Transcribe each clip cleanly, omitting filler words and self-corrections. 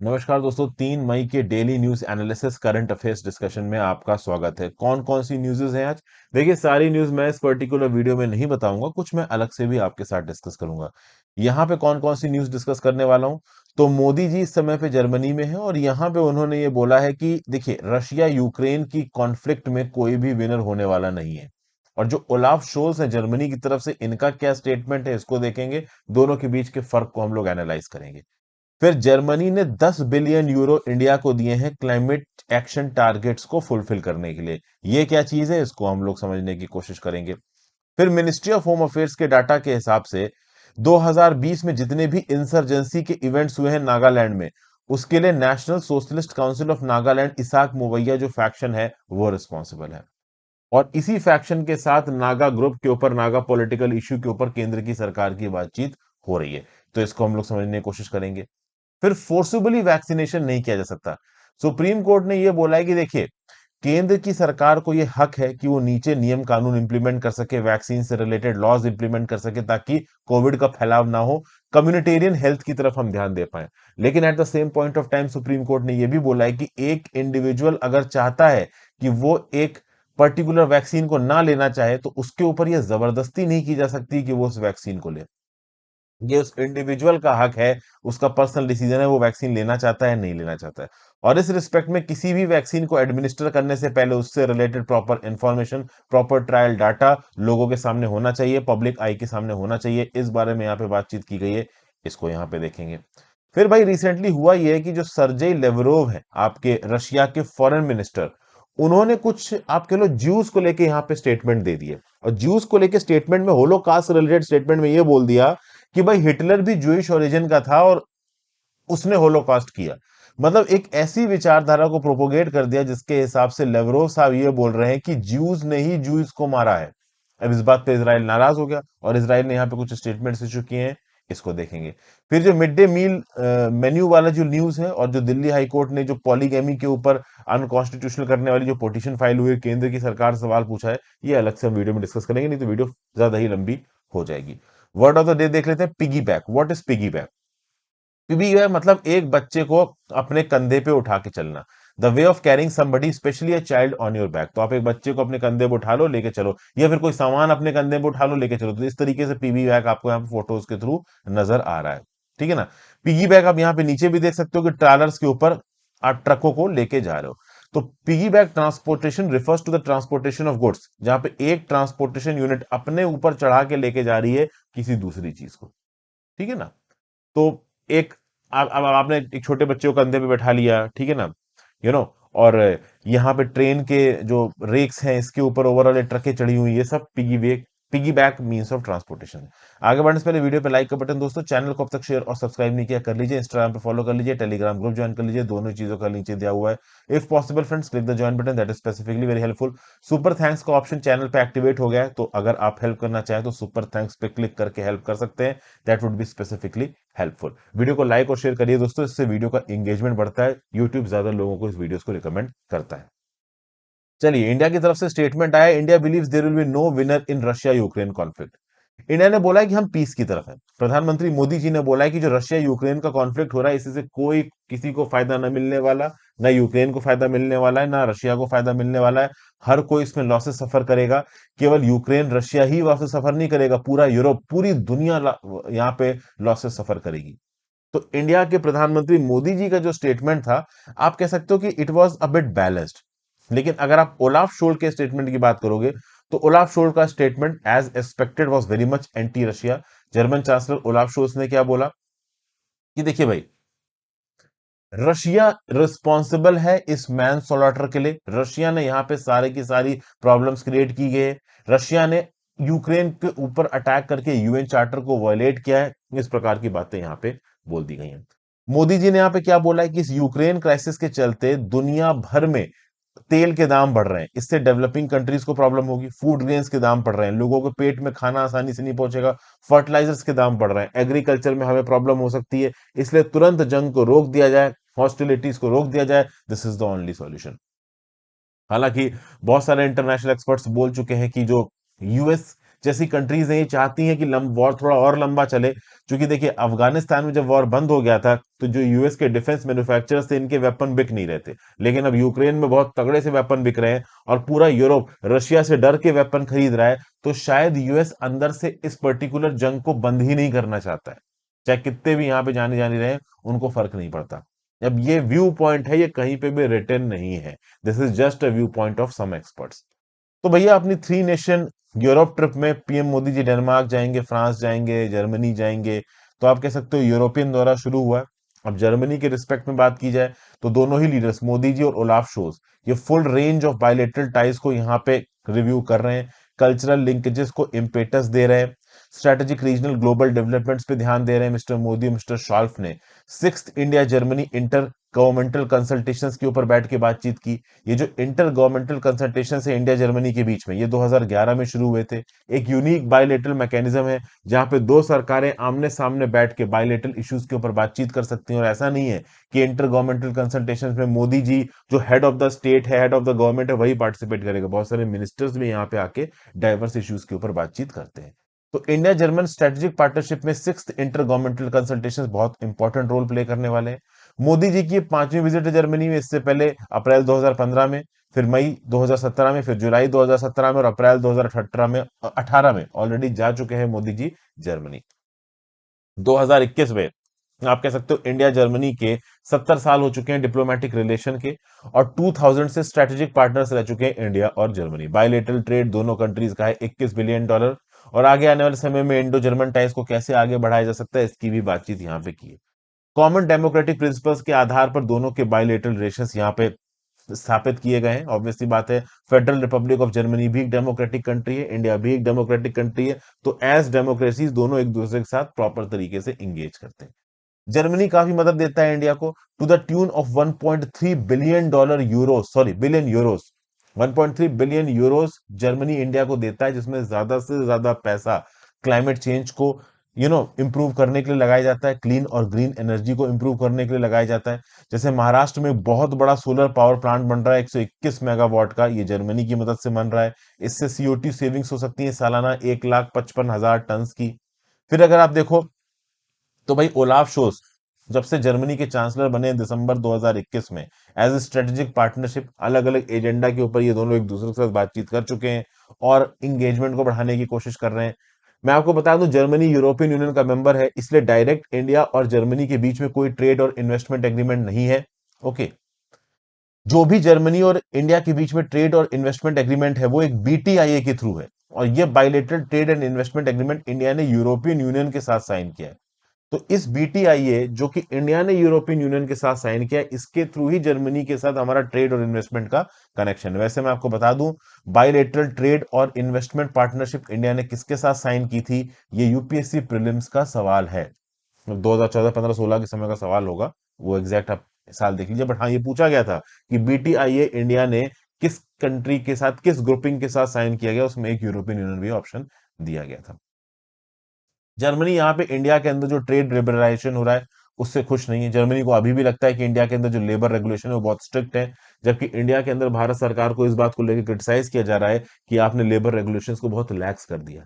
नमस्कार दोस्तों, 3 मई के daily news analysis current affairs discussion में आपका स्वागत है। कौन कौन सी न्यूज़ेस हैं आज? देखिए, सारी न्यूज मैं इस पर्टिकुलर वीडियो में नहीं बताऊंगा, कुछ मैं अलग से भी आपके साथ डिस्कस करूंगा। यहाँ पे कौन कौन सी न्यूज डिस्कस करने वाला हूँ। तो मोदी जी इस समय पे जर्मनी में है और यहाँ पे उन्होंने ये बोला है कि देखिए, रशिया यूक्रेन की कॉन्फ्लिक्ट में कोई भी विनर होने वाला नहीं है। और जो ओलाफ शोल्स है जर्मनी की तरफ से, इनका क्या स्टेटमेंट है इसको देखेंगे। दोनों के बीच के फर्क को हम लोग एनालाइज करेंगे। फिर जर्मनी ने 10 बिलियन यूरो इंडिया को दिए हैं क्लाइमेट एक्शन टारगेट्स को फुलफिल करने के लिए। ये क्या चीज है, इसको हम लोग समझने की कोशिश करेंगे। फिर मिनिस्ट्री ऑफ होम अफेयर्स के डाटा के हिसाब से 2020 में जितने भी इंसर्जेंसी के इवेंट्स हुए हैं नागालैंड में, उसके लिए national socialist council of Nagaland Isak Muivah जो फैक्शन है वो रिस्पॉन्सिबल है। और इसी फैक्शन के साथ नागा ग्रुप के ऊपर, नागा पॉलिटिकल इश्यू के ऊपर केंद्र की सरकार की बातचीत हो रही है। तो इसको हम लोग समझने की कोशिश करेंगे। फिर फोर्सिबली वैक्सीनेशन नहीं किया जा सकता। सुप्रीम कोर्ट ने यह बोला है कि देखिए, केंद्र की सरकार को यह हक है कि वो नीचे नियम कानून इंप्लीमेंट कर सके, वैक्सीन से रिलेटेड लॉज इंप्लीमेंट कर सके, ताकि कोविड का फैलाव ना हो, कम्युनिटेरियन हेल्थ की तरफ हम ध्यान दे पाए। लेकिन at the same point of time supreme court ने यह भी बोला है कि एक इंडिविजुअल अगर चाहता है कि वो एक पर्टिकुलर वैक्सीन को ना लेना चाहे, तो उसके ऊपर यह जबरदस्ती नहीं की जा सकती कि वो उस वैक्सीन को ले। ये उस इंडिविजुअल का हक है, उसका पर्सनल डिसीजन है, वो वैक्सीन लेना चाहता है नहीं लेना चाहता है। और इस रिस्पेक्ट में किसी भी वैक्सीन को एडमिनिस्टर करने से पहले उससे related proper information, proper trial data लोगों के सामने होना चाहिए, पब्लिक आई के सामने होना चाहिए। इस बारे में यहाँ पे बातचीत की गई है, इसको यहाँ पे देखेंगे। फिर भाई, रिसेंटली हुआ ये है कि जो सर्जेई लेवरोव है, आपके रशिया के फॉरेन मिनिस्टर, उन्होंने कुछ आप कह लो ज्यूज को लेके यहाँ पे स्टेटमेंट दे दिए। और ज्यूज को लेके स्टेटमेंट में, होलोकास्ट रिलेटेड स्टेटमेंट में ये बोल दिया कि भाई हिटलर भी जूइश ओरिजिन का था और उसने होलोकॉस्ट किया। मतलब एक ऐसी विचारधारा को प्रोपोगेट कर दिया जिसके हिसाब से लेवरोव साहब ये बोल रहे हैं कि ज्यूज ने ही ज्यूज को मारा है। अब इस बात पे इसराइल नाराज हो गया और इसराइल ने यहाँ पे कुछ स्टेटमेंट्स इशू किए हैं, इसको देखेंगे। फिर जो मिड डे मील मेन्यू वाला जो न्यूज है, और जो दिल्ली हाई कोर्ट ने जो पॉलीगैमी के ऊपर अनकॉन्स्टिट्यूशनल करने वाली जो पिटीशन फाइल हुई है, केंद्र की सरकार से सवाल पूछा है, ये अलग से हम वीडियो में डिस्कस करेंगे, नहीं तो वीडियो ज्यादा ही लंबी हो जाएगी। वर्ड ऑफ द डे देख लेते हैं, piggy back. What is piggy back? Piggy back मतलब एक बच्चे को अपने कंधे पे उठा के चलना। The way of carrying somebody, specially a child, on your back. तो आप एक बच्चे को अपने कंधे पे उठा लो, लेके चलो, या फिर कोई सामान अपने कंधे पे उठा लो, लेके चलो। तो इस तरीके से पिगी बैक आपको यहाँ पे फोटोज के थ्रू नजर आ रहा है। ठीक है ना? पिगी बैक आप यहाँ पे नीचे भी देख सकते हो कि ट्रैलर्स के ऊपर आप ट्रकों को लेके जा रहे हो। तो piggyback transportation refers to the transportation of goods, जहां पे एक ट्रांसपोर्टेशन यूनिट अपने ऊपर चढ़ा के लेके जा रही है किसी दूसरी चीज को। ठीक है ना? तो एक, अब आपने एक छोटे बच्चे को कंधे पे बैठा लिया, ठीक है ना, यू नो, और यहाँ पे ट्रेन के जो रेक्स हैं, इसके ऊपर ओवरऑल ट्रकें चढ़ी हुई, ये सब piggy back means of transportation है। आगे बढ़ने से पहले वीडियो पे लाइक का बटन, दोस्तों चैनल को अब तक शेयर और सब्सक्राइब नहीं किया, कर लीजिए। इंस्टाग्राम पे फॉलो कर लीजिए, टेलीग्राम ग्रुप ज्वाइन कर लीजिए, दोनों चीजों का नीचे दिया हुआ है। If possible friends, click the join button, that is specifically very helpful. Super thanks का ऑप्शन चैनल पे एक्टिवेट हो गया है, तो अगर आप हेल्प करना चाहें तो सुपर थैंक्स पे क्लिक करके हेल्प कर सकते हैं। That would be specifically helpful. Video को लाइक और शेयर करिए दोस्तों, इससे वीडियो का एंगेजमेंट बढ़ता है, यूट्यूब ज्यादा लोगों को इस वीडियोस को रिकमेंड करता है। चलिए, इंडिया की तरफ से स्टेटमेंट आया, India believes there will be no winner in Russia Ukraine conflict. India ने बोला है कि हम पीस की तरफ है। प्रधानमंत्री मोदी जी ने बोला है कि जो रशिया यूक्रेन का कॉन्फ्लिक्ट हो रहा है, इससे कोई किसी को फायदा न मिलने वाला, ना यूक्रेन को फायदा मिलने वाला है, ना रशिया को फायदा मिलने वाला है। हर कोई इसमें लॉसेस सफर करेगा। केवल यूक्रेन रशिया ही लॉसेस सफर नहीं करेगा, पूरा यूरोप, पूरी दुनिया यहाँ पे लॉसेस सफर करेगी। तो इंडिया के प्रधानमंत्री मोदी जी का जो स्टेटमेंट था, आप कह सकते हो कि it was a bit balanced. लेकिन अगर आप ओलाफ शोल के स्टेटमेंट की बात करोगे, तो ओलाफ शोल का statement as expected was very much anti Russia. German chancellor Olaf Scholz ने क्या बोला कि देखिए भाई, रशिया रिस्पॉन्सिबल है इस मैन स्लॉटर के लिए। रशिया ने यहाँ पे सारे की सारी प्रॉब्लम्स क्रिएट की गई है। रशिया ने यूक्रेन के ऊपर अटैक करके यूएन चार्टर को वायलेट किया है। इस प्रकार की बातें यहाँ पे बोल दी गई हैं। मोदी जी ने यहाँ पे क्या बोला है कि इस यूक्रेन क्राइसिस के चलते दुनिया भर में तेल के दाम बढ़ रहे हैं, इससे डेवलपिंग कंट्रीज को प्रॉब्लम होगी। फूड ग्रेन्स के दाम बढ़ रहे हैं, लोगों के पेट में खाना आसानी से नहीं पहुंचेगा। फर्टिलाइजर्स के दाम बढ़ रहे हैं, एग्रीकल्चर में हमें प्रॉब्लम हो सकती है। इसलिए तुरंत जंग को रोक दिया जाए, हॉस्टिलिटीज को रोक दिया जाए। This is the only solution. हालांकि बहुत सारे इंटरनेशनल एक्सपर्ट्स बोल चुके हैं कि जो यूएस जैसी कंट्रीज हैं, ये चाहती हैं कि वॉर थोड़ा और लंबा चले, क्योंकि देखिए अफगानिस्तान में जब वॉर बंद हो गया था तो जो यूएस के डिफेंस मैन्युफैक्चरर्स थे इनके वेपन बिक नहीं रहे थे, लेकिन अब यूक्रेन में बहुत तगड़े से वेपन बिक रहे हैं और पूरा यूरोप रशिया से डर के वेपन खरीद रहा है, तो शायद यूएस अंदर से इस पर्टिकुलर जंग को बंद ही नहीं करना चाहता है। चाहे कितने भी यहाँ पे जाने जाने रहे, उनको फर्क नहीं पड़ता। अब ये व्यू पॉइंट है, ये कहीं पे भी रिटर्न नहीं है। This is just a viewpoint of some experts. तो भैया अपनी थ्री नेशन यूरोप ट्रिप में पीएम मोदी जी डेनमार्क जाएंगे, फ्रांस जाएंगे, जर्मनी जाएंगे, तो आप कह सकते हो यूरोपियन दौरा शुरू हुआ है। अब जर्मनी के रिस्पेक्ट में बात की जाए तो दोनों ही लीडर्स मोदी जी और ओलाफ शोज ये full range of bilateral ties को यहाँ पे रिव्यू कर रहे हैं, कल्चरल लिंकेजेस को इम्पेटस दे रहे हैं, स्ट्रेटेजिक रीजनल ग्लोबल डेवलपमेंट्स पे ध्यान दे रहे हैं मिस्टर मोदी और मिस्टर शाल्फ ने। Sixth India Germany inter governmental consultations के ऊपर बैठ के बातचीत की। ये जो इंटर गवर्नमेंटल कंसल्टेशन है इंडिया जर्मनी के बीच में, ये 2011 में शुरू हुए थे। एक यूनिक बायलेटरल मैकेनिज्म है जहां पे दो सरकारें आमने सामने बैठ के बायलेटरल इश्यूज के ऊपर बातचीत कर सकती हैं, और ऐसा नहीं है कि इंटर गवर्नमेंटल कंसल्टेशन में मोदी जी जो हेड ऑफ द स्टेट है, हेड ऑफ द गवर्नमेंट है, वही पार्टिसिपेट करेगा। बहुत सारे मिनिस्टर्स भी यहाँ पे आके डाइवर्स इश्यूज के ऊपर बातचीत करते हैं। तो इंडिया जर्मन स्ट्रेटेजिक पार्टनरशिप में सिक्स इंटर गवर्नमेंटल कंसल्टेशन बहुत इंपॉर्टेंट रोल प्ले करने वाले हैं। मोदी जी की 5वीं विजिट है जर्मनी में, इससे पहले अप्रैल 2015 में, फिर मई 2017 में, फिर जुलाई 2017 में और अप्रैल 2018 में 18 में ऑलरेडी जा चुके हैं मोदी जी जर्मनी। 2021 में आप कह सकते हो इंडिया जर्मनी के 70 साल हो चुके हैं डिप्लोमेटिक रिलेशन के, और 2000 से स्ट्रेटेजिक पार्टनर्स रह चुके हैं इंडिया और जर्मनी। बायलेटरल ट्रेड दोनों कंट्रीज का है $21 बिलियन, और आगे आने वाले समय में इंडो जर्मन टाइज को कैसे आगे बढ़ाया जा सकता है इसकी भी बातचीत यहाँ पे की है। कॉमन डेमोक्रेटिक प्रिंसिपल्स के आधार पर दोनों के बायलेटरल रिलेशंस यहाँ पे स्थापित किए गए हैं। ऑब्वियसली बात है, फेडरल रिपब्लिक ऑफ जर्मनी भी एक डेमोक्रेटिक कंट्री है, इंडिया भी एक डेमोक्रेटिक कंट्री है, तो एज डेमोक्रेसीज दोनों एक दूसरे के साथ प्रॉपर तरीके से इंगेज करते हैं। जर्मनी काफी मदद देता है इंडिया को to the tune of 1.3 billion dollar euro, sorry billion euros, 1.3 billion euros Germany India को देता है, जिसमें ज्यादा से ज्यादा पैसा क्लाइमेट चेंज को इंप्रूव करने के लिए लगाया जाता है, क्लीन और ग्रीन एनर्जी को इंप्रूव करने के लिए लगाया जाता है। जैसे महाराष्ट्र में बहुत बड़ा सोलर पावर प्लांट बन रहा है 121 मेगावाट का, ये जर्मनी की मदद से बन रहा है। इससे सीओ2 सेविंग्स हो सकती है सालाना 1,55,000 टन की। फिर अगर आप देखो तो भाई ओलाफ शोस जब से जर्मनी के चांसलर बने दिसंबर 2021 में, एज ए स्ट्रेटेजिक पार्टनरशिप अलग अलग एजेंडा के ऊपर ये दोनों एक दूसरे के साथ बातचीत कर चुके हैं और इंगेजमेंट को बढ़ाने की कोशिश कर रहे हैं। मैं आपको बता दूं जर्मनी यूरोपियन यूनियन का मेंबर है, इसलिए डायरेक्ट इंडिया और जर्मनी के बीच में कोई ट्रेड और इन्वेस्टमेंट एग्रीमेंट नहीं है। ओके, जो भी जर्मनी और इंडिया के बीच में ट्रेड और इन्वेस्टमेंट एग्रीमेंट है वो एक बीटीआईए के थ्रू है, और ये bilateral trade and investment agreement India ने यूरोपियन यूनियन के साथ साइन किया है। तो इस बीटीआईए जो कि इंडिया ने यूरोपियन यूनियन के साथ साइन किया, इसके थ्रू ही जर्मनी के साथ हमारा ट्रेड और इन्वेस्टमेंट का कनेक्शन है। वैसे मैं आपको बता दूं, बायलेटरल ट्रेड और इन्वेस्टमेंट पार्टनरशिप इंडिया ने किसके साथ साइन की थी, ये यूपीएससी प्रीलिम्स का सवाल है। 2014, 15, 16 के समय का सवाल होगा, वो एग्जैक्ट आप साल देख लीजिए, बट हाँ ये पूछा गया था कि बीटीआईए इंडिया ने किस कंट्री के साथ, किस ग्रुपिंग के साथ साइन किया गया, उसमें एक यूरोपियन यूनियन भी ऑप्शन दिया गया था। जर्मनी यहाँ पे इंडिया के अंदर जो ट्रेड लिबरलाइजेशन हो रहा है उससे खुश नहीं है। जर्मनी को अभी भी लगता है कि इंडिया के अंदर जो लेबर रेगुलेशन है वो बहुत स्ट्रिक्ट है, जबकि इंडिया के अंदर भारत सरकार को इस बात को लेकर क्रिटिसाइज किया जा रहा है कि आपने लेबर रेगुलेशंस को बहुत लैक्स कर दिया।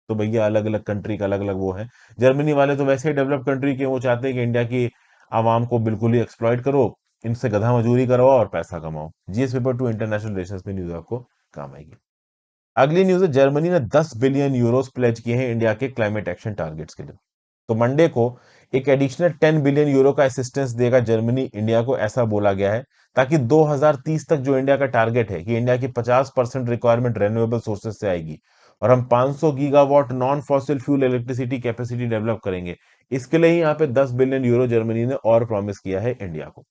तो भैया अलग अलग कंट्री का अलग अलग वो है। जर्मनी वाले तो वैसे ही डेवलप कंट्री के, वो चाहते हैं कि इंडिया की आवाम को बिल्कुल ही एक्सप्लॉइट करो, इनसे गधा मजदूरी करवाओ और पैसा कमाओ। GS paper two international relations में न्यूज आपको काम आएगी। अगली न्यूज है, जर्मनी ने 10 बिलियन यूरोस प्लेज किए हैं इंडिया के क्लाइमेट एक्शन टारगेट्स के लिए। तो मंडे को एक एडिशनल 10 बिलियन यूरो का असिस्टेंस देगा जर्मनी इंडिया को, ऐसा बोला गया है, ताकि 2030 तक जो इंडिया का टारगेट है कि इंडिया की 50% रिक्वायरमेंट रेन्यूएबल सोर्सेज से आएगी और हम 500 gigawatt non fossil fuel electricity capacity develop करेंगे, इसके लिए ही यहाँ पे 10 बिलियन यूरो जर्मनी ने और प्रॉमिस किया है इंडिया को।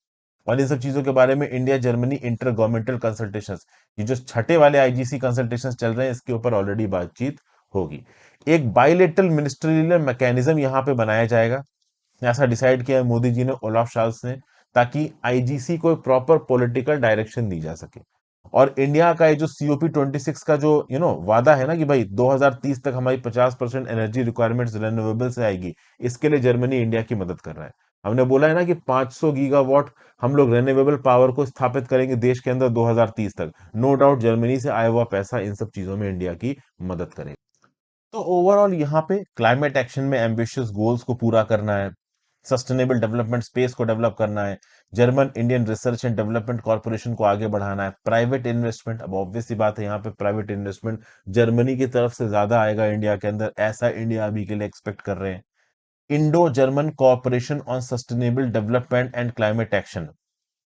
और इन सब चीजों के बारे में India Germany inter governmental consultations, ये जो छठे वाले आईजीसी कंसल्टेशंस चल रहे हैं, इसके ऊपर ऑलरेडी बातचीत होगी। एक बायलेटरल मिनिस्ट्रियल मैकेनिज्म यहाँ पे बनाया जाएगा, ऐसा डिसाइड किया है मोदी जी ने, ओलाफ शाल्स ने, ताकि आईजीसी को प्रॉपर पॉलिटिकल डायरेक्शन दी जा सके। और इंडिया का ये जो COP26 का जो वादा है ना कि भाई 2030 तक हमारी 50% एनर्जी रिक्वायरमेंट्स रेन्यूएबल से आएगी, इसके लिए जर्मनी इंडिया की मदद कर रहा है। हमने बोला है ना कि 500 गीगावाट हम लोग रेन्यूएबल पावर को स्थापित करेंगे देश के अंदर 2030 तक। नो डाउट जर्मनी से आया हुआ पैसा इन सब चीजों में इंडिया की मदद करेगा। तो ओवरऑल यहाँ पे क्लाइमेट एक्शन में एम्बिशियस गोल्स को पूरा करना है, सस्टेनेबल डेवलपमेंट स्पेस को डेवलप करना है, German Indian research and development corporation को आगे बढ़ाना है, प्राइवेट इन्वेस्टमेंट, अब ऑब्वियस सी बात है यहाँ पे प्राइवेट इन्वेस्टमेंट जर्मनी की तरफ से ज्यादा आएगा इंडिया के अंदर, ऐसा इंडिया अभी के लिए एक्सपेक्ट कर रहे हैं। Indo German cooperation on sustainable development and climate action,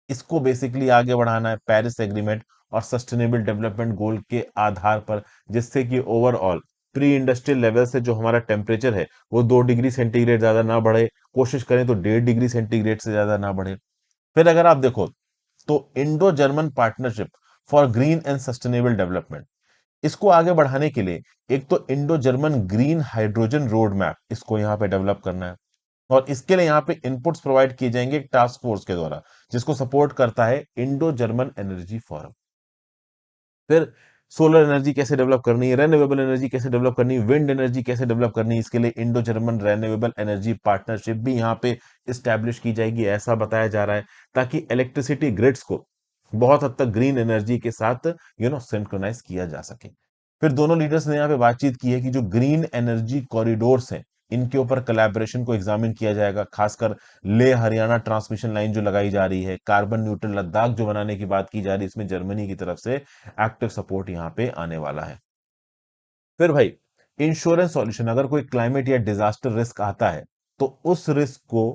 इसको बेसिकली आगे बढ़ाना है पेरिस एग्रीमेंट और सस्टेनेबल डेवलपमेंट गोल के आधार पर, जिससे कि ओवरऑल प्री इंडस्ट्रियल लेवल से जो हमारा टेम्परेचर है वो 2 डिग्री सेंटीग्रेड ज्यादा ना बढ़े, कोशिश करें तो 1.5 डिग्री सेंटीग्रेड से ज्यादा ना बढ़े। फिर अगर आप देखो तो Indo German partnership for green and sustainable development, इसको आगे बढ़ाने के लिए एक तो Indo German green hydrogen road map, इसको यहाँ पे डेवलप करना है, और इसके लिए यहाँ पे इनपुट्स प्रोवाइड किए जाएंगे एक टास्क फोर्स के द्वारा, जिसको सपोर्ट करता है इंडो जर्मन एनर्जी फोरम। फिर सोलर एनर्जी कैसे डेवलप करनी है, रेन्यूएबल एनर्जी कैसे डेवलप करनी है, विंड एनर्जी कैसे डेवलप करनी है, इसके लिए Indo German renewable energy partnership भी यहाँ पे स्टैब्लिश की जाएगी, ऐसा बताया जा रहा है, ताकि इलेक्ट्रिसिटी ग्रिड्स को बहुत हद तक ग्रीन एनर्जी के साथ सिंक्रोनाइज किया जा सके। फिर दोनों लीडर्स ने यहाँ पे बातचीत की है कि जो ग्रीन एनर्जी कॉरिडोर्स हैं, इनके ऊपर कोलैबोरेशन को एग्जामिन किया जाएगा, खासकर ले हरियाणा ट्रांसमिशन लाइन जो लगाई जा रही है, कार्बन न्यूट्रल लद्दाख जो बनाने की बात की जा रही है, इसमें जर्मनी की तरफ से एक्टिव सपोर्ट यहाँ पे आने वाला है। फिर भाई इंश्योरेंस सॉल्यूशन, अगर कोई क्लाइमेट या डिजास्टर रिस्क आता है तो उस रिस्क को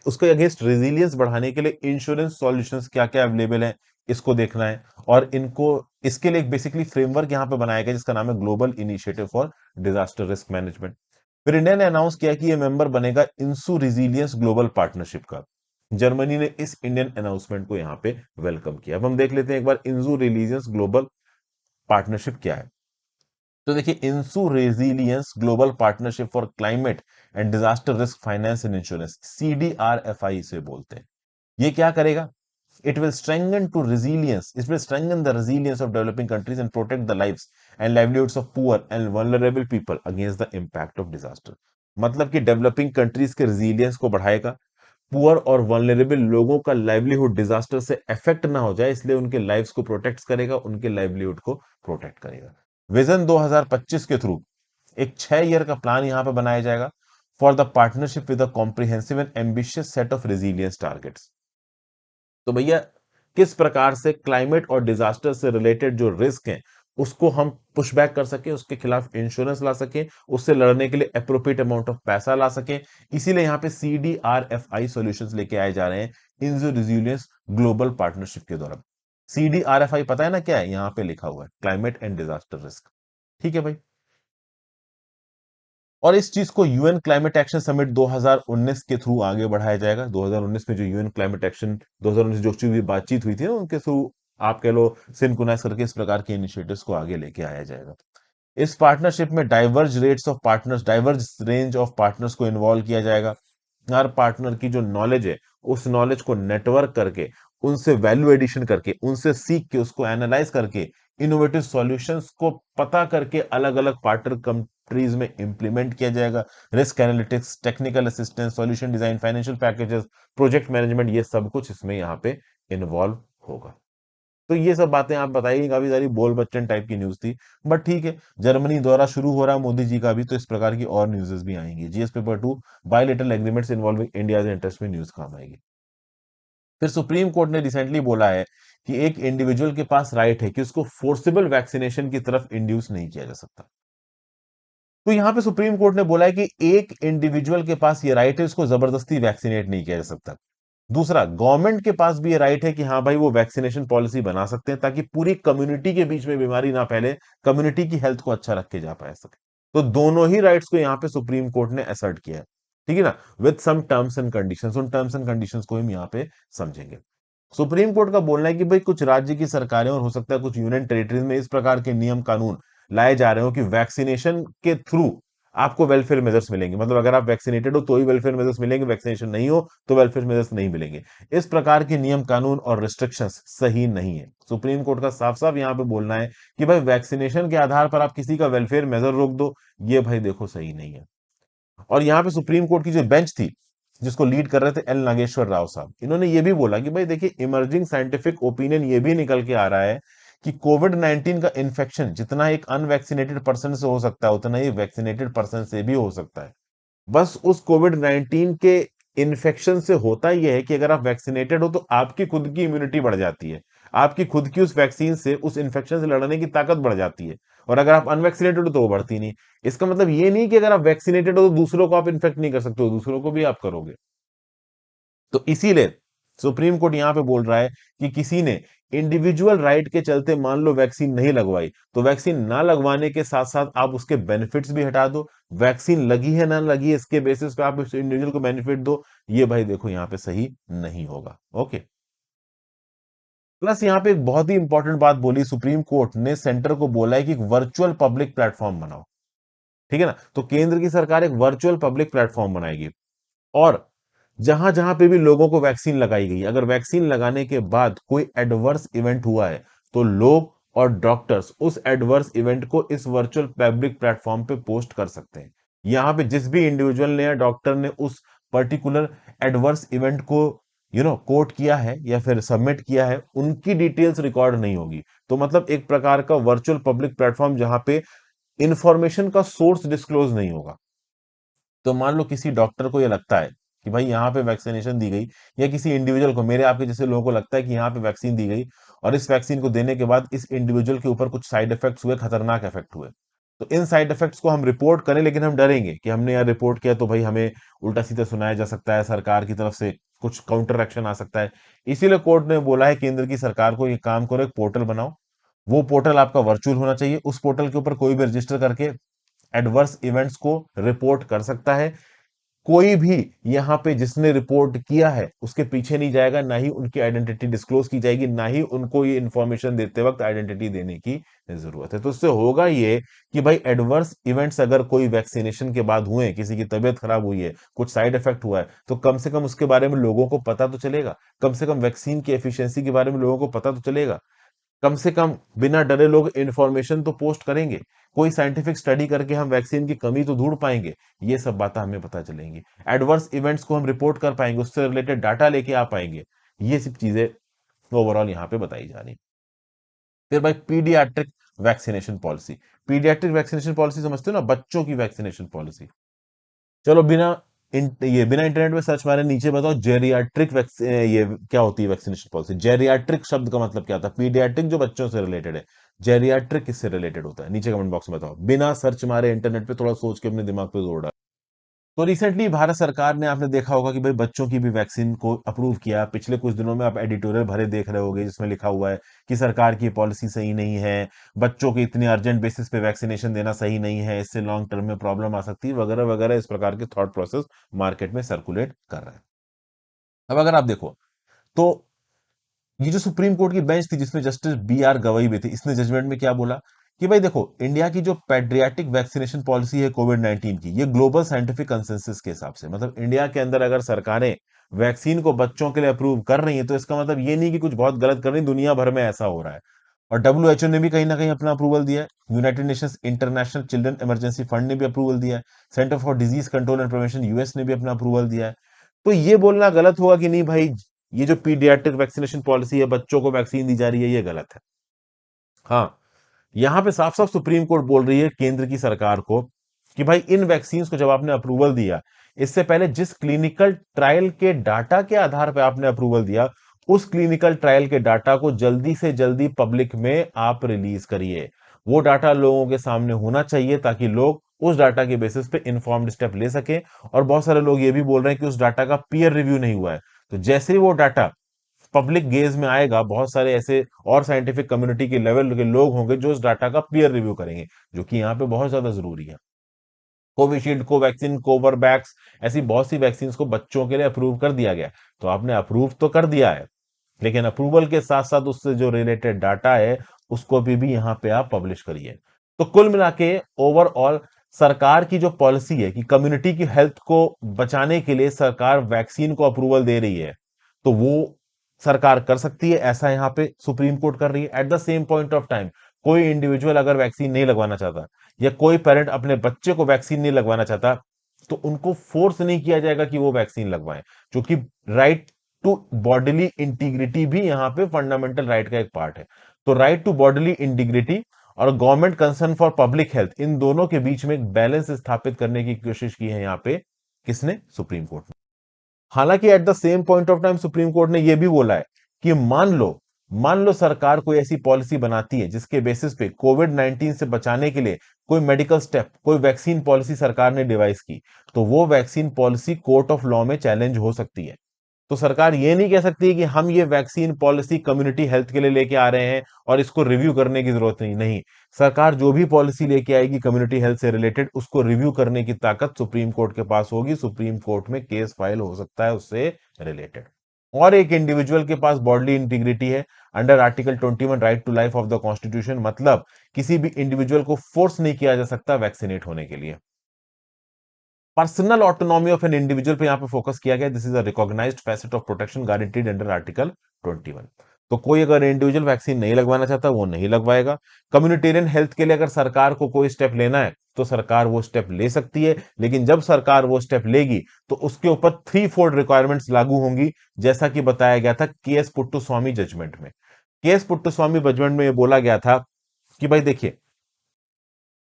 उसके अगेंस्ट रेजिलियंस बढ़ाने के लिए इंश्योरेंस सॉल्यूशंस क्या क्या अवेलेबल है, इसको देखना है। और इनको इसके लिए एक बेसिकली फ्रेमवर्क यहाँ पे बनाया गया जिसका नाम है global initiative for disaster risk management. फिर इंडिया ने अनाउंस किया कि ये मेंबर बनेगा इंसू रिजिलियंस ग्लोबल पार्टनरशिप का। जर्मनी ने इस इंडियन अनाउंसमेंट को यहाँ पे वेलकम किया। अब हम देख लेते हैं एक बार इंसू रिजिलियंस ग्लोबल पार्टनरशिप क्या है। तो देखिए, InsuResilience global partnership for climate and disaster risk finance and insurance, CDRFI से बोलते हैं। ये क्या करेगा? It will strengthen the resilience of developing countries and protect the lives and livelihoods of poor and vulnerable people against the impact of disaster। मतलब कि developing countries के resilience को बढ़ाएगा, पुअर और वल्नरेबल लोगों का लाइवलीहुड डिजास्टर से affect ना हो जाए, इसलिए उनके लाइव्स को प्रोटेक्ट करेगा, उनके लाइवलीहुड को प्रोटेक्ट करेगा। विजन 2025 के थ्रू एक 6 ईयर का प्लान यहां पे बनाया जाएगा for the partnership with a comprehensive and ambitious set of resilience targets. तो भैया किस प्रकार से क्लाइमेट और डिजास्टर से रिलेटेड जो रिस्क हैं उसको हम पुश बैक कर सकें, उसके खिलाफ इंश्योरेंस ला सकें, उससे लड़ने के लिए अप्रोप्रिएट अमाउंट ऑफ पैसा ला सकें, इसीलिए यहां पे CDRFI सॉल्यूशंस लेके आए जा रहे हैं इंजो रिजिलियंस ग्लोबल पार्टनरशिप के द्वारा। CDRFI पता है ना क्या है? यहां पे लिखा हुआ है क्लाइमेट एंड डिजास्टर रिस्क। ठीक है भाई। और इस चीज को यूएन क्लाइमेट एक्शन समिट 2019 के थ्रू आगे बढ़ाया जाएगा। 2019 में जो यूएन क्लाइमेट एक्शन 2019 जो चीज बातचीत हुई थी ना, उनके थ्रू आप कह लो सिंक्रोनाइज करके इस प्रकार के इनिशिएटिव्स को आगे लेके आया जाएगा। इस पार्टनरशिप में डाइवर्ज रेंज ऑफ पार्टनर्स को इन्वॉल्व किया जाएगा। हर पार्टनर की जो नॉलेज है, उस नॉलेज को नेटवर्क करके, उनसे वैल्यू एडिशन करके, उनसे सीख के, उसको एनालाइज करके, इनोवेटिव सॉल्यूशंस को पता करके अलग अलग पार्टनर कंट्रीज में इंप्लीमेंट किया जाएगा। Risk analytics, technical assistance, solution design, financial packages, project management, ये सब कुछ इसमें यहाँ पे इन्वॉल्व होगा। तो ये सब बातें आप बताइए, काफी सारी बोल बच्चन टाइप की न्यूज थी, बट ठीक है, जर्मनी द्वारा शुरू हो रहा है मोदी जी का भी, तो इस प्रकार की और न्यूज़ेस भी आएंगी। GS paper 2 bilateral agreements involving India interest में न्यूज काम आएगी। फिर सुप्रीम कोर्ट ने रिसेंटली बोला है कि एक इंडिविजुअल के पास राइट है कि उसको फोर्सिबल वैक्सीनेशन की तरफ इंड्यूस नहीं किया जा सकता। तो यहां पे सुप्रीम कोर्ट ने बोला है कि एक इंडिविजुअल के पास ये राइट है, उसको जबरदस्ती वैक्सीनेट नहीं किया जा सकता। दूसरा, गवर्नमेंट के पास भी ये राइट है कि हाँ भाई, वो वैक्सीनेशन पॉलिसी बना सकते हैं ताकि पूरी कम्युनिटी के बीच में बीमारी ना फैले, कम्युनिटी की हेल्थ को अच्छा रख के जा पाए सके। तो दोनों ही राइट्स को यहाँ पे सुप्रीम कोर्ट ने असर्ट किया है। ठीक है ना, with some terms and conditions. उन टर्म्स एंड कंडीशंस को हम यहाँ पे समझेंगे। सुप्रीम कोर्ट का बोलना है कि भाई कुछ राज्य की सरकारें और हो सकता है कुछ यूनियन टेरिटरीज में इस प्रकार के नियम कानून लाए जा रहे हो कि वैक्सीनेशन के थ्रू आपको वेलफेयर मेजर्स मिलेंगे, मतलब अगर आप वैक्सीनेटेड हो तो ही वेलफेयर मेजर्स मिलेंगे, वैक्सीनेशन नहीं हो तो वेलफेयर मेजर्स नहीं मिलेंगे। इस प्रकार के नियम कानून और रिस्ट्रिक्शंस सही नहीं है। सुप्रीम कोर्ट का साफ साफ यहां पे बोलना है कि भाई वैक्सीनेशन के आधार पर आप किसी का वेलफेयर मेजर रोक दो, ये भाई देखो सही नहीं है। और यहाँ पे सुप्रीम कोर्ट की जो बेंच थी, जिसको लीड कर रहे थे एल नागेश्वर राव साहब, इन्होंने ये भी बोला कि भाई देखिए, इमर्जिंग साइंटिफिक ओपिनियन ये भी निकल के आ रहा है कि कोविड-19 का इन्फेक्शन जितना एक अनवैक्सीनेटेड पर्सन से हो सकता है, उतना ही वैक्सीनेटेड पर्सन से भी हो सकता है। बस उस कोविड-19 के इन्फेक्शन से होता ये है कि अगर आप वैक्सीनेटेड हो तो आपकी खुद की इम्यूनिटी बढ़ जाती है। आपकी खुद की उस वैक्सीन से, उस इन्फेक्शन से लड़ने की ताकत बढ़ जाती है। और अगर आप अनवैक्सीनेटेड हो तो वो बढ़ती नहीं। इसका मतलब ये नहीं कि अगर आप वैक्सीनेटेड हो तो दूसरों को आप इन्फेक्ट नहीं कर सकते हो, दूसरों को भी आप करोगे। तो इसीलिए सुप्रीम कोर्ट यहां पे बोल रहा है कि किसी ने इंडिविजुअल राइट के चलते मान लो वैक्सीन नहीं लगवाई, तो वैक्सीन ना लगवाने के साथ साथ आप उसके बेनिफिट्स भी हटा दो। वैक्सीन लगी है ना लगी है इसके बेसिस पे आप उस इंडिविजुअल को बेनिफिट दो। ये भाई देखो यहां पे सही नहीं होगा। ओके। प्लस यहां पे एक बहुत ही इंपॉर्टेंट बात बोली सुप्रीम कोर्ट ने, सेंटर को बोला है कि एक वर्चुअल पब्लिक प्लेटफॉर्म बनाओ। ठीक है ना? तो केंद्र की सरकार एक वर्चुअल पब्लिक प्लेटफॉर्म बनाएगी। और जहां-जहां पे भी लोगों को वैक्सीन लगाई गई, अगर वैक्सीन लगाने के बाद कोई एडवर्स इवेंट हुआ है, तो लोग और डॉक्टर्स उस एडवर्स इवेंट को इस वर्चुअल पब्लिक प्लेटफॉर्म पे पोस्ट कर सकते हैं। यहां पे जिस भी इंडिविजुअल ने या डॉक्टर ने उस पर्टिकुलर एडवर्स इवेंट को कोट किया है या फिर सबमिट किया है, उनकी डिटेल्स रिकॉर्ड नहीं होगी। तो मतलब एक प्रकार का वर्चुअल पब्लिक प्लेटफॉर्म जहां पे इंफॉर्मेशन का सोर्स डिस्क्लोज नहीं होगा। तो मान लो किसी डॉक्टर को ये लगता है कि भाई यहाँ पे वैक्सीनेशन दी गई, या किसी इंडिविजुअल को, मेरे आपके जैसे लोगों को लगता है कि यहाँ पे वैक्सीन दी गई और इस वैक्सीन को देने के बाद इस इंडिविजुअल के ऊपर कुछ साइड इफेक्ट्स हुए, खतरनाक इफेक्ट हुए। तो इन साइड इफेक्ट्स को हम रिपोर्ट करें, लेकिन हम डरेंगे कि हमने यार रिपोर्ट किया तो भाई हमें उल्टा सीधा सुनाया जा सकता है, सरकार की तरफ से कुछ काउंटर एक्शन आ सकता है। इसीलिए कोर्ट ने बोला है केंद्र की सरकार को, ये काम करो, एक पोर्टल बनाओ। वो पोर्टल आपका वर्चुअल होना चाहिए। उस पोर्टल के ऊपर कोई भी रजिस्टर करके एडवर्स इवेंट्स को रिपोर्ट कर सकता है। कोई भी यहाँ पे जिसने रिपोर्ट किया है उसके पीछे नहीं जाएगा, ना ही उनकी आइडेंटिटी डिस्क्लोज की जाएगी, ना ही उनको ये इंफॉर्मेशन देते वक्त आइडेंटिटी देने की जरूरत है। तो इससे होगा ये कि भाई एडवर्स इवेंट्स अगर कोई वैक्सीनेशन के बाद हुए, किसी की तबीयत खराब हुई है, कुछ साइड इफेक्ट हुआ है, तो कम से कम उसके बारे में लोगों को पता तो चलेगा। कम से कम वैक्सीन की एफिशिएंसी के बारे में लोगों को पता तो चलेगा। कम से कम बिना डरे लोग इन्फॉर्मेशन तो पोस्ट करेंगे। कोई साइंटिफिक स्टडी करके हम वैक्सीन की कमी तो ढूंढ पाएंगे। ये सब बातें हमें पता चलेंगी। एडवर्स इवेंट्स को हम रिपोर्ट कर पाएंगे, उससे रिलेटेड डाटा लेके आ पाएंगे। ये सब चीजें ओवरऑल यहाँ पे बताई जा रही। फिर भाई paediatric vaccination policy. Paediatric vaccination policy समझते हो ना, बच्चों की वैक्सीनेशन पॉलिसी। चलो बिना इंटरनेट में सर्च मारे नीचे बताओ जेरियाट्रिक ये क्या होती है वैक्सीनेशन पॉलिसी। जेरियाट्रिक शब्द का मतलब क्या होता है? पीडियाट्रिक जो बच्चों से रिलेटेड है, जेरियाट्रिक किससे रिलेटेड होता है? नीचे कमेंट बॉक्स में बताओ, बिना सर्च मारे इंटरनेट पे थोड़ा सोच के अपने दिमाग पे जोर डालो। तो रिसेंटली भारत सरकार ने, आपने देखा होगा कि भाई बच्चों की भी वैक्सीन को अप्रूव किया। पिछले कुछ दिनों में आप एडिटोरियल भरे देख रहे होंगे जिसमें लिखा हुआ है कि सरकार की पॉलिसी सही नहीं है, बच्चों के इतने अर्जेंट बेसिस पे वैक्सीनेशन देना सही नहीं है, इससे लॉन्ग टर्म में प्रॉब्लम आ सकती है, वगैरह वगैरह। इस प्रकार के थॉट प्रोसेस मार्केट में सर्कुलेट कर रहा है। अब अगर आप देखो तो ये जो सुप्रीम कोर्ट की बेंच थी जिसमें जस्टिस बी आर गवई भी थी, इसने जजमेंट में क्या बोला कि भाई देखो, इंडिया की जो पेड्रियाटिक वैक्सीनेशन पॉलिसी है कोविड-19 की, ये ग्लोबल साइंटिफिक कंसेंसस के हिसाब से, मतलब इंडिया के अंदर अगर सरकारें वैक्सीन को बच्चों के लिए अप्रूव कर रही हैं, तो इसका मतलब ये नहीं कि कुछ बहुत गलत कर रही, दुनिया भर में ऐसा हो रहा है। और डब्ल्यूएचओ ने भी कहीं ना कहीं अपना अप्रूवल दिया है। United Nations international children emergency fund ने भी अप्रूवल दिया है। Centre for disease control and prevention US ने भी अपना अप्रूवल दिया है। तो ये बोलना गलत होगा कि नहीं भाई, ये जो पीडियाट्रिक वैक्सीनेशन पॉलिसी है, बच्चों को वैक्सीन दी जा रही है, ये गलत है। हाँ, यहां पे साफ साफ सुप्रीम कोर्ट बोल रही है केंद्र की सरकार को कि भाई इन वैक्सीन को जब आपने अप्रूवल दिया, इससे पहले जिस क्लिनिकल ट्रायल के डाटा के आधार पर आपने अप्रूवल दिया, उस क्लिनिकल ट्रायल के डाटा को जल्दी से जल्दी पब्लिक में आप रिलीज करिए। वो डाटा लोगों के सामने होना चाहिए ताकि लोग उस डाटा के बेसिस पे इंफॉर्म्ड स्टेप ले सके। और बहुत सारे लोग ये भी बोल रहे हैं कि उस डाटा का पीयर रिव्यू नहीं हुआ है। तो जैसे ही वो डाटा पब्लिक गेज में आएगा, बहुत सारे ऐसे और साइंटिफिक कम्युनिटी के लेवल के लोग होंगे जो इस डाटा का पीयर रिव्यू करेंगे, जो कि यहाँ पे बहुत ज्यादा जरूरी है। कोविशील्ड, कोवैक्सीन, कोवरवैक्स, ऐसी बहुत सी वैक्सीन को बच्चों के लिए अप्रूव कर दिया गया। तो आपने अप्रूव तो कर दिया है, लेकिन अप्रूवल के साथ साथ उससे जो रिलेटेड डाटा है उसको भी यहाँ पे आप पब्लिश करिए। तो कुल मिला के ओवरऑल सरकार की जो पॉलिसी है कि कम्युनिटी की हेल्थ को बचाने के लिए सरकार वैक्सीन को अप्रूवल दे रही है, तो वो सरकार कर सकती है। ऐसा यहां पे सुप्रीम कोर्ट कर रही है। At the same point of time कोई इंडिविजुअल अगर वैक्सीन नहीं लगवाना चाहता, या कोई पेरेंट अपने बच्चे को वैक्सीन नहीं लगवाना चाहता, तो उनको फोर्स नहीं किया जाएगा कि वो वैक्सीन लगवाएं। क्योंकि राइट टू बॉडीली इंटीग्रिटी भी यहां पे फंडामेंटल राइट का एक पार्ट है। तो राइट टू बॉडीली इंटीग्रिटी और government concern for public health, इन दोनों के बीच में एक बैलेंस स्थापित करने की कोशिश की है यहां पे किसने? सुप्रीम कोर्ट ने। हालांकि at the same point of time supreme court ने यह भी बोला है कि मान लो सरकार कोई ऐसी पॉलिसी बनाती है जिसके बेसिस पे कोविड 19 से बचाने के लिए कोई मेडिकल स्टेप, कोई वैक्सीन पॉलिसी सरकार ने डिवाइस की, तो वो vaccine policy court of law में चैलेंज हो सकती है। तो सरकार ये नहीं कह सकती कि हम ये वैक्सीन पॉलिसी कम्युनिटी हेल्थ के लिए लेके आ रहे हैं और इसको रिव्यू करने की जरूरत नहीं। सरकार जो भी पॉलिसी लेके आएगी कम्युनिटी हेल्थ से रिलेटेड, उसको रिव्यू करने की ताकत सुप्रीम कोर्ट के पास होगी। सुप्रीम कोर्ट में केस फाइल हो सकता है उससे रिलेटेड। और एक इंडिविजुअल के पास बॉडली इंटीग्रिटी है under article 21 right to life of the constitution, मतलब किसी भी इंडिविजुअल को फोर्स नहीं किया जा सकता वैक्सीनेट होने के लिए। Personal autonomy of an individual पे यहां पे फोकस किया गया। This is a recognised facet of protection guaranteed under article 21। तो कोई अगर इंडिविजुअल वैक्सीन नहीं लगवाना चाहता वो नहीं लगवाएगा। कम्युनिटेरियन हेल्थ के लिए अगर सरकार को कोई स्टेप लेना है तो सरकार वो स्टेप ले सकती है, लेकिन जब सरकार वो स्टेप लेगी तो उसके ऊपर 3 फोल्ड रिक्वायरमेंट्स लागू होंगी, जैसा कि बताया गया था केएस पुट्टुस्वामी जजमेंट में। केएस पुट्टुस्वामी जजमेंट में ये बोला गया था कि भाई देखिए,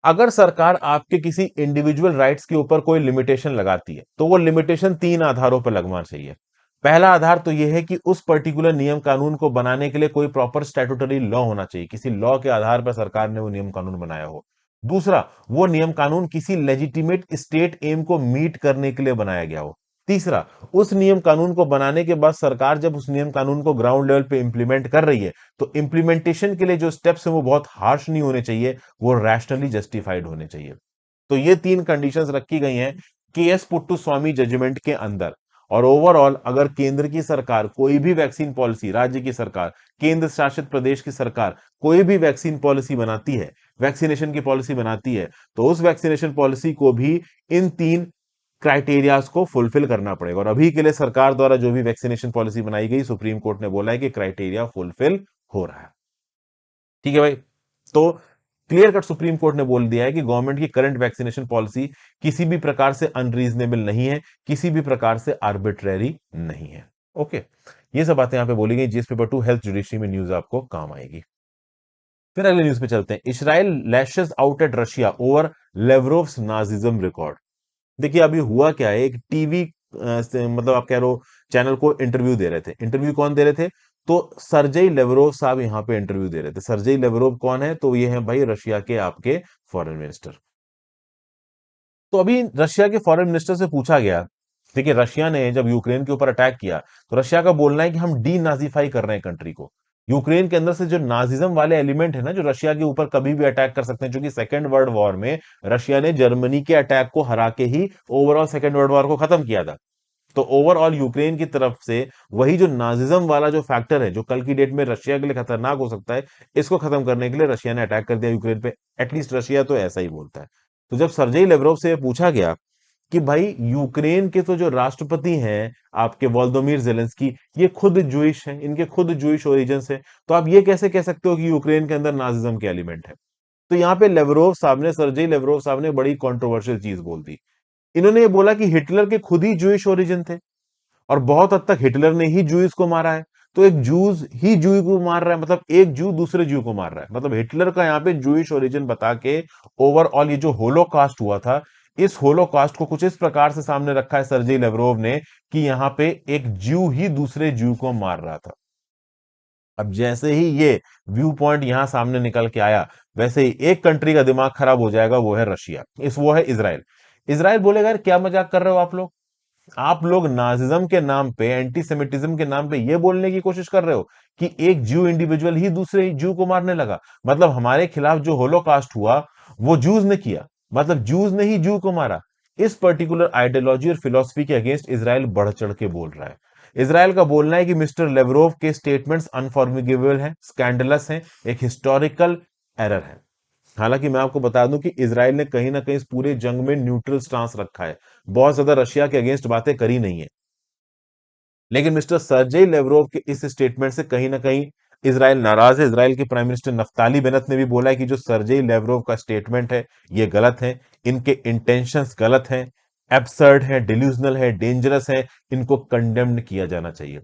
अगर सरकार आपके किसी इंडिविजुअल राइट्स के ऊपर कोई लिमिटेशन लगाती है तो वो लिमिटेशन 3 आधारों पर लगना चाहिए। पहला आधार तो यह है कि उस पर्टिकुलर नियम कानून को बनाने के लिए कोई प्रॉपर स्टैट्यूटरी लॉ होना चाहिए, किसी लॉ के आधार पर सरकार ने वो नियम कानून बनाया हो। दूसरा, वो नियम कानून किसी लेजिटिमेट स्टेट एम को मीट करने के लिए बनाया गया हो। तीसरा, उस नियम कानून को बनाने के बाद सरकार जब उस नियम कानून को ग्राउंड लेवल पे इंप्लीमेंट कर रही है तो इंप्लीमेंटेशन के लिए जो स्टेप्स हैं वो बहुत हार्श नहीं होने चाहिए, वो रैशनली जस्टिफाइड होने चाहिए। तो ये 3 कंडीशंस रखी गई हैं केएस पुट्टुस्वामी जजमेंट के अंदर। और ओवरऑल अगर केंद्र की सरकार कोई भी वैक्सीन पॉलिसी, राज्य की सरकार, केंद्र शासित प्रदेश की सरकार कोई भी वैक्सीन पॉलिसी बनाती है, वैक्सीनेशन की पॉलिसी बनाती है, तो उस वैक्सीनेशन पॉलिसी को भी इन 3 क्राइटेरियाज को फुलफिल करना पड़ेगा। और अभी के लिए सरकार द्वारा जो भी वैक्सीनेशन पॉलिसी बनाई गई, सुप्रीम कोर्ट ने बोला है कि क्राइटेरिया फुलफिल हो रहा है। ठीक है भाई। तो क्लियर कट सुप्रीम कोर्ट ने बोल दिया है कि गवर्नमेंट की करंट वैक्सीनेशन पॉलिसी किसी भी प्रकार से अनरीजनेबल नहीं है, किसी भी प्रकार से आर्बिट्रेरी नहीं है। ओके, ये सब बातें यहां पे बोली गई। जीएस पेपर 2 हेल्थ जुडिशरी में न्यूज आपको काम आएगी। फिर अगले न्यूज पे चलते हैं। Israel lashes out at Russia over Lavrov's Nazism record. देखिए अभी हुआ क्या है, एक टीवी मतलब आप कह रहे हो चैनल को इंटरव्यू दे रहे थे। इंटरव्यू कौन दे रहे थे? तो सर्जेई लेवरोव साहब यहाँ पे इंटरव्यू दे रहे थे। सर्जेई लेवरोव कौन है? तो ये है भाई रशिया के आपके फॉरेन मिनिस्टर। तो अभी रशिया के फॉरेन मिनिस्टर से पूछा गया, देखिए रशिया ने जब यूक्रेन के ऊपर अटैक किया तो रशिया का बोलना है कि हम डी नाजीफाई कर रहे हैं कंट्री को। यूक्रेन के अंदर से जो नाजिज्म वाले एलिमेंट है ना, जो रशिया के ऊपर कभी भी अटैक कर सकते हैं, क्योंकि सेकेंड वर्ल्ड वॉर में रशिया ने जर्मनी के अटैक को हरा के ही ओवरऑल सेकेंड वर्ल्ड वॉर को खत्म किया था। तो ओवरऑल यूक्रेन की तरफ से वही जो नाजिज्म वाला जो फैक्टर है, जो कल की डेट में रशिया के लिए खतरनाक हो सकता है, इसको खत्म करने के लिए रशिया ने अटैक कर दिया यूक्रेन पे। एटलीस्ट रशिया तो ऐसा ही बोलता है। तो जब सर्जेई लेवरोव से पूछा गया कि भाई यूक्रेन के तो जो राष्ट्रपति हैं आपके वोलोदिमीर जेलेंस्की, ये खुद जूइश हैं, इनके खुद जूइश ओरिजिन है, तो आप ये कैसे कह सकते हो कि यूक्रेन के अंदर नाजिज्म के एलिमेंट है? तो यहाँ पे लेवरोव साहब ने, सर्जेई लेवरोव साहब ने बड़ी कंट्रोवर्शियल चीज बोल दी। इन्होंने ये बोला कि हिटलर के खुद ही जूइश ओरिजिन थे और बहुत हद तक हिटलर ने ही जूस को मारा है। तो एक जूस ही जू को मार रहा है, मतलब एक जू दूसरे जू को मार रहा है, मतलब हिटलर का यहाँ पे जूइश ओरिजिन बता के ओवरऑल ये जो होलोकास्ट हुआ था, इस होलोकास्ट को कुछ इस प्रकार से सामने रखा है सर्जेई लेवरोव ने कि यहाँ पे एक जू ही दूसरे जू को मार रहा था। अब जैसे ही ये व्यू पॉइंट यहां सामने निकल के आया, वैसे ही एक कंट्री का दिमाग खराब हो जाएगा, वो है रशिया, वो है इसराइल। इसराइल बोलेगा यार क्या मजाक कर रहे हो आप लोग? आप लोग नाजिज्म के नाम पे, एंटीसेमिटिज्म के नाम पे ये बोलने की कोशिश कर रहे हो कि एक ज्यू इंडिविजुअल ही दूसरे ज्यू को मारने लगा। मतलब हमारे खिलाफ जो होलोकास्ट हुआ वो जूस ने किया, मतलब जूस ने ही ज्यू को मारा। इस पर्टिकुलर आइडियोलॉजी और फिलॉसफी के अगेंस्ट इसराइल बढ़ चढ़ के बोल रहा है। इसराइल का बोलना है कि मिस्टर लेवरोव के स्टेटमेंट्स अनफॉर्मिगेबल हैं, स्कैंडलस हैं, एक हिस्टोरिकल एरर है। हालांकि मैं आपको बता दूं कि इसराइल ने कहीं ना कहीं इस पूरे जंग में न्यूट्रल स्टांस रखा है, बहुत ज्यादा रशिया के अगेंस्ट बातें करी नहीं है। लेकिन मिस्टर सर्जेई लेवरोव के इस स्टेटमेंट से कहीं ना कहीं इसराइल नाराज है। इसराइल के प्राइम मिनिस्टर नफ्ताली बेनेट ने भी बोला है कि जो सर्जेई लेवरोव का स्टेटमेंट है ये गलत है, इनके इंटेंशंस गलत हैं, एब्सर्ड है, डिल्यूजनल है, डेंजरस है, इनको कंडेम्ड किया जाना चाहिए।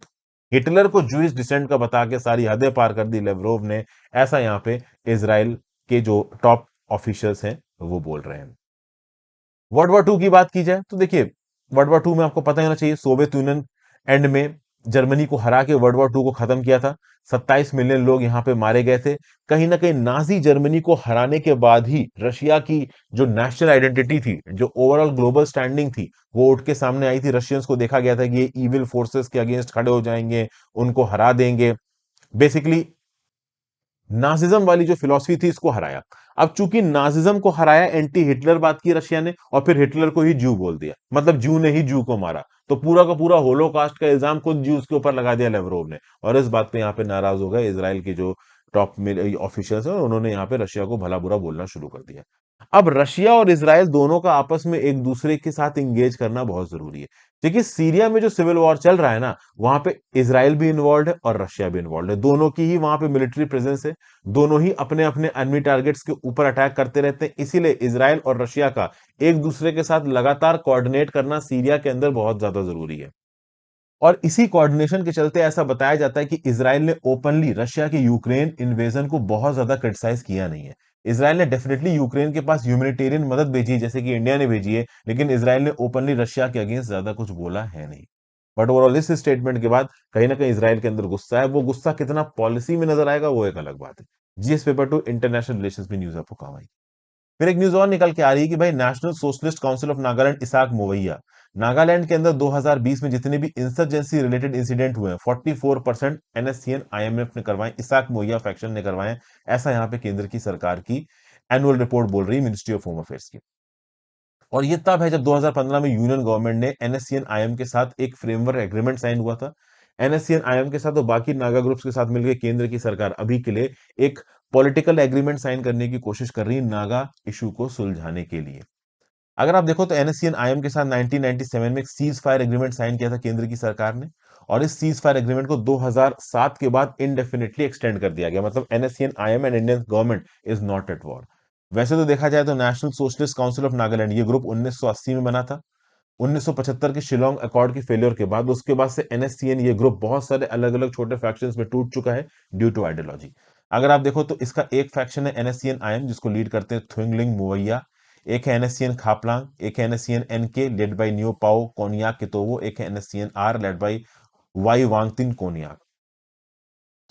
हिटलर को जूइश डिसेंट का बता के सारी हदें पार कर दी लेवरोव ने, ऐसा यहाँ पे इजराइल के जो टॉप ऑफिशियल्स हैं वो बोल रहे हैं। वर्ल्ड वॉर टू की बात की जाए तो देखिए, वर्ल्ड वॉर टू में आपको पता होना चाहिए, सोवियत यूनियन एंड में जर्मनी को हरा के वर्ल्ड वॉर टू को खत्म किया था। 27 मिलियन लोग यहाँ पे मारे गए थे। कहीं ना कहीं नाजी जर्मनी को हराने के बाद ही रशिया की जो नेशनल आइडेंटिटी थी, जो ओवरऑल ग्लोबल स्टैंडिंग थी, वो उठ के सामने आई थी। रशियंस को देखा गया था कि ये इविल फोर्सेस के अगेंस्ट खड़े हो जाएंगे, उनको हरा देंगे। बेसिकली नाजिज्म वाली जो फिलॉसफी थी इसको हराया। अब चूंकि नाजिज्म को हराया, एंटी हिटलर बात की रशिया ने, और फिर हिटलर को ही जू बोल दिया, मतलब जू ने ही जू को मारा। तो पूरा का पूरा होलोकास्ट का इल्जाम खुद जूस के ऊपर लगा दिया लेवरोव ने, और इस बात पे यहाँ पे नाराज हो गए इसराइल के जो टॉप ऑफिशियल्स हैं, उन्होंने यहाँ पे रशिया को भला बुरा बोलना शुरू कर दिया। अब रशिया और इसराइल दोनों का आपस में एक दूसरे के साथ इंगेज करना बहुत जरूरी है। देखिए, सीरिया में जो सिविल वॉर चल रहा है ना, वहां पे इसराइल भी इन्वॉल्व है और रशिया भी इन्वॉल्व है। दोनों की ही वहां पे मिलिट्री प्रेजेंस है। दोनों ही अपने अपने एनिमी टारगेट्स के ऊपर अटैक करते रहते हैं। इसीलिए इसराइल और रशिया का एक दूसरे के साथ लगातार कोऑर्डिनेट करना सीरिया के अंदर बहुत ज्यादा जरूरी है। और इसी कोऑर्डिनेशन के चलते ऐसा बताया जाता है कि इसराइल ने ओपनली रशिया के यूक्रेन इन्वेजन को बहुत ज्यादा क्रिटिसाइज किया नहीं है। इसराइल ने डेफिनेटली यूक्रेन के पास ह्यूमैनिटेरियन मदद भेजी है, जैसे कि इंडिया ने भेजी है, लेकिन इसराइल ने ओपनली रशिया के अगेंस्ट ज्यादा कुछ बोला है नहीं। बट ओवरऑल इस स्टेटमेंट के बाद कहीं ना कहीं इसराइल के अंदर गुस्सा है। वो गुस्सा कितना पॉलिसी में नजर आएगा वो एक अलग बात है। GS paper two international relations में न्यूज आपको काम आई। फिर एक न्यूज और निकल के आ रही है कि भाई national socialist council of Nagaland Isak Muivah, Nagaland के अंदर 2020 में जितने भी इंसर्जेंसी रिलेटेड इंसिडेंट हुए हैं 44% एनएससीएन आईएमएफ ने करवाए, इसाक मोवैया फैक्शन ने करवाए। ऐसा यहाँ पे केंद्र की सरकार की एनुअल रिपोर्ट बोल रही है, मिनिस्ट्री ऑफ होम अफेयर्स की। और ये तब है जब 2015 में यूनियन गवर्नमेंट ने एनएससीएन आईएम के साथ एक फ्रेमवर्क एग्रीमेंट साइन हुआ था। एनएससीएन आईएम के साथ और बाकी नागा ग्रुप्स के साथ मिलकर केंद्र की सरकार अभी के लिए एक पॉलिटिकल एग्रीमेंट साइन करने की कोशिश कर रही है नागा इशू को सुलझाने के लिए। अगर आप देखो तो एनएससीएन आईएम के साथ 1997 में एक सीज फायर एग्रीमेंट साइन किया था केंद्र की सरकार ने, और इस सीज फायर एग्रीमेंट को 2007 के बाद इनडेफिनेटली एक्सटेंड कर दिया गया। मतलब NSCN IM and Indian government is not at war. वैसे तो देखा जाए तो national socialist council of Nagaland ये ग्रुप 1980 में बना था। 1975 के शिलोंग अकॉर्ड के फेलियर के बाद उसके बाद से एनएससीएन ये ग्रुप बहुत सारे अलग अलग छोटे फैक्शंस में टूट चुका है ड्यू टू आइडियोलॉजी। अगर आप देखो तो इसका एक फैक्शन है एनएससीएन आईएम जिसको लीड करते हैं थुइंगलिंग मुवैया, एक है एनएससीएन खापलांग, एक है एनएससीएन एनके लेड बाय न्यू पाओ कोनियाक कितोवो, एक है NSCN R led by Y Wangtin Konyak.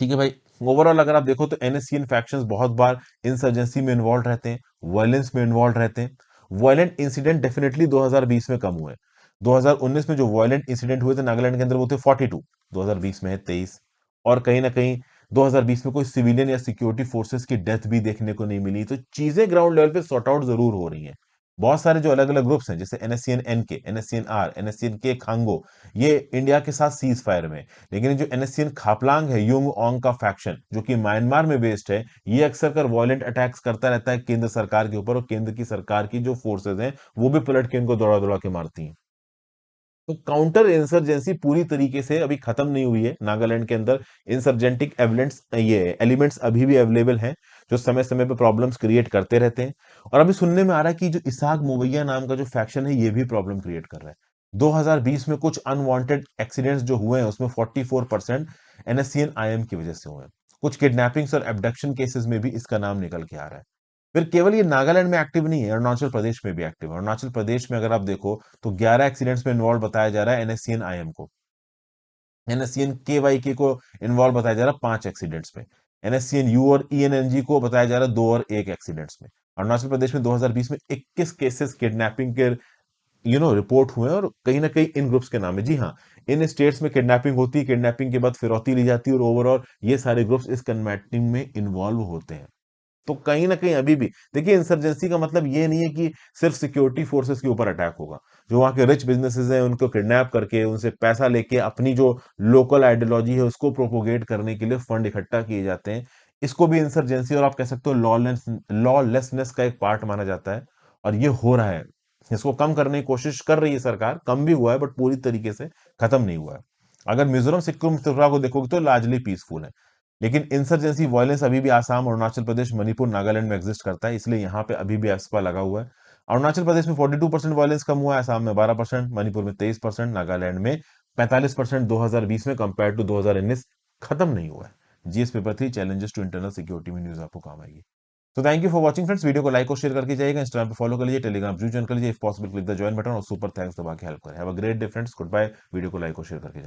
ठीक है भाई। ओवरऑल अगर आप देखो तो एनएससीएन फैक्शंस बहुत बार इंसर्जेंसी में इन्वॉल्व रहते हैं, वायलेंस में इन्वॉल्व रहते हैं। वायलेंट इंसिडेंट डेफिनेटली 2020 में कम हुए। 2019 में जो वायलेंट इंसिडेंट हुए थे नागालैंड के अंदर वो थे 42, 2020 में है 23। और कहीं ना कहीं 2020 में कोई सिविलियन या सिक्योरिटी फोर्सेस की डेथ भी देखने को नहीं मिली। तो चीजें ग्राउंड लेवल पे सॉर्ट आउट जरूर हो रही हैं। बहुत सारे जो अलग अलग ग्रुप्स हैं जैसे NSCN NK, NSCN R, NSCN K Khango, ये इंडिया के साथ सीज फायर में। लेकिन जो एनएससीएन खापलांग है यूंग ओंग का फैक्शन जो कि म्यांमार में बेस्ड है, ये अक्सर कर वॉयलेंट अटैक्स करता रहता है केंद्र सरकार के ऊपर, और केंद्र की सरकार की जो फोर्सेज हैं वो भी पलट के इनको दौड़ा दौड़ा के मारती हैं। तो काउंटर इंसर्जेंसी पूरी तरीके से अभी खत्म नहीं हुई है नागालैंड के अंदर। इंसर्जेंटिक एविडेंस ये एलिमेंट्स अभी भी अवेलेबल हैं जो समय समय पे प्रॉब्लम्स क्रिएट करते रहते हैं। और अभी सुनने में आ रहा है कि जो इसाक मोवैया नाम का जो फैक्शन है ये भी प्रॉब्लम क्रिएट कर रहा है। 2020 में कुछ अनवांटेड एक्सीडेंट्स जो हुए हैं उसमें 44% एनएससीएन आईएम की वजह से हुए हैं। कुछ किडनैपिंग्स और एब्डक्शन केसेस में भी इसका नाम निकल के आ रहा है। फिर केवल ये नागालैंड में एक्टिव नहीं है, अरुणाचल प्रदेश में भी एक्टिव है। अरुणाचल प्रदेश में अगर आप देखो तो 11 एक्सीडेंट्स में इन्वॉल्व बताया जा रहा है एनएससीएन आईएम को। एनएससीएन केवाईके को इन्वॉल्व बताया जा रहा है 5 एक्सीडेंट्स में। एनएससीएन यू और ईएनएनजी को बताया जा रहा है 2 और 1 एक्सीडेंट्स में। अरुणाचल प्रदेश में 2020 में 21 केसेस किडनैपिंग के रिपोर्ट हुए हैं, और कहीं ना कहीं इन ग्रुप्स के नाम है। जी हाँ, इन स्टेट्स में किडनैपिंग होती है, किडनैपिंग के बाद फिरौती ली जाती है, और ओवरऑल ये सारे ग्रुप्स इस किडनैपिंग में इन्वॉल्व होते हैं। तो कहीं ना कहीं अभी भी देखिए, इंसर्जेंसी का मतलब ये नहीं है कि सिर्फ सिक्योरिटी फोर्सेस के ऊपर अटैक होगा। जो वहां के रिच बिजनेसेस हैं उनको किडनैप करके उनसे पैसा लेके अपनी जो लोकल आइडियोलॉजी है उसको प्रोपोगेट करने के लिए फंड इकट्ठा किए जाते हैं। इसको भी इंसर्जेंसी और आप कह सकते हो लॉलेसनेस का एक पार्ट माना जाता है, और ये हो रहा है। इसको कम करने की कोशिश कर रही है सरकार, कम भी हुआ है बट पूरी तरीके से खत्म नहीं हुआ है। अगर मिजोरम सिक्किम त्रिपुरा को देखोगे तो लार्जली पीसफुल है। लेकिन इंसर्जेंसी वायलेंस अभी भी आसाम, अरुणाचल प्रदेश, मणिपुर, नागालैंड में एग्जिस्ट करता है, इसलिए यहाँ पे अभी भी एस्पा लगा हुआ है। अरुणाचल प्रदेश में 42% वायलेंस कम हुआ है, आसाम में 12%, मणिपुर में 23%, नागालैंड में 45% 2020 में कंपेयर टू 2019 खत्म नहीं हुआ है। GS paper 3 challenges to internal security में न्यूज आपको काम आएगी। तो thank you for watching friends, video को लाइक और शेयर करके जाइएगा, इंस्टाग्राम पे फॉलो कर लीजिए, टेलीग्राम जरूर ज्वाइन कर लीजिए, if possible click the join button और सुपर थैंक्स दबा के हेल्प करें। Have a great day friends, goodbye. Video को लाइक और शेयर करके